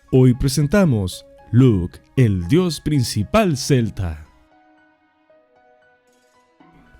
Hoy presentamos Lugh, el dios principal celta.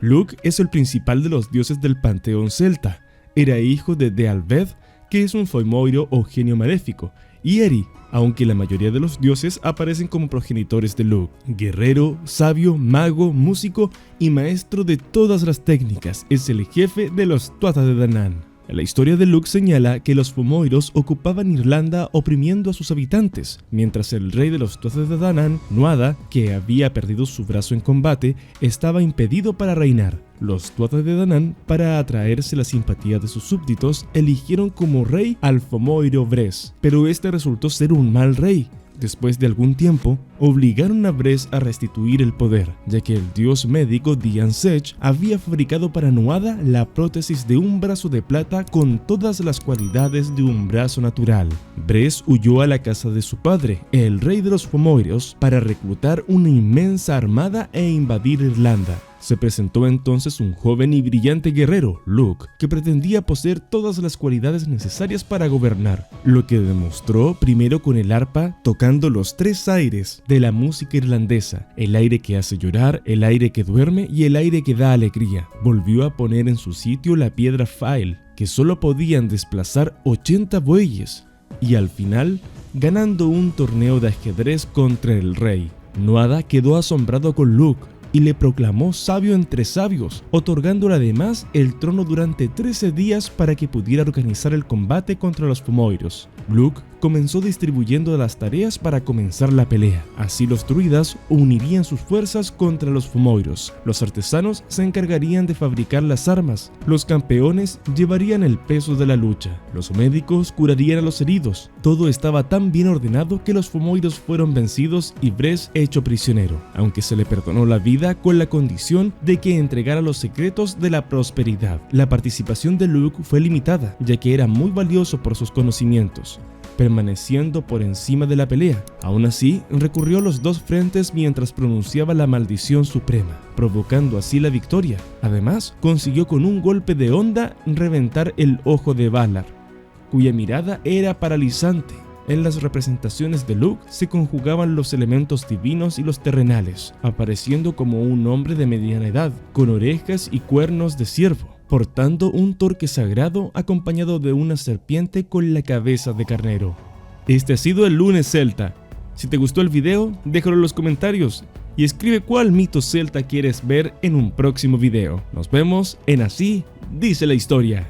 Lugh es el principal de los dioses del panteón celta. Era hijo de Dealbed, que es un foimoiro o genio maléfico, y Eri, aunque la mayoría de los dioses aparecen como progenitores de Lugh. Guerrero, sabio, mago, músico y maestro de todas las técnicas, es el jefe de los Tuatha de Danann. La historia de Lugh señala que los foimoiros ocupaban Irlanda oprimiendo a sus habitantes, mientras el rey de los Tuatha de Danann, Nuada, que había perdido su brazo en combate, estaba impedido para reinar. Los Tuatha de Danann, para atraerse la simpatía de sus súbditos, eligieron como rey al foimoiro Bres, pero este resultó ser un mal rey. Después de algún tiempo, obligaron a Bres a restituir el poder, ya que el dios médico Dian Sech había fabricado para Nuada la prótesis de un brazo de plata con todas las cualidades de un brazo natural. Bres huyó a la casa de su padre, el rey de los foimoiros, para reclutar una inmensa armada e invadir Irlanda. Se presentó entonces un joven y brillante guerrero, Lugh, que pretendía poseer todas las cualidades necesarias para gobernar, lo que demostró primero con el arpa, tocando los tres aires de la música irlandesa: el aire que hace llorar, el aire que duerme y el aire que da alegría. Volvió a poner en su sitio la piedra Fáil, que solo podían desplazar 80 bueyes, y al final, ganando un torneo de ajedrez contra el rey. Nuada quedó asombrado con Lugh y le proclamó sabio entre sabios, otorgándole además el trono durante 13 días para que pudiera organizar el combate contra los foimoiros. Lugh comenzó distribuyendo las tareas para comenzar la pelea. Así los druidas unirían sus fuerzas contra los foimoiros, los artesanos se encargarían de fabricar las armas, los campeones llevarían el peso de la lucha, los médicos curarían a los heridos. Todo estaba tan bien ordenado que los foimoiros fueron vencidos y Bres hecho prisionero, aunque se le perdonó la vida con la condición de que entregara los secretos de la prosperidad. La participación de Lugh fue limitada, ya que era muy valioso por sus conocimientos, permaneciendo por encima de la pelea. Aún así, recurrió a los dos frentes mientras pronunciaba la maldición suprema, provocando así la victoria. Además, consiguió con un golpe de onda reventar el ojo de Valar, cuya mirada era paralizante. En las representaciones de Lugh se conjugaban los elementos divinos y los terrenales, apareciendo como un hombre de mediana edad, con orejas y cuernos de ciervo, portando un torque sagrado acompañado de una serpiente con la cabeza de carnero. Este ha sido el Lunes Celta. Si te gustó el video, déjalo en los comentarios y escribe cuál mito celta quieres ver en un próximo video. Nos vemos en Así Dice la Historia.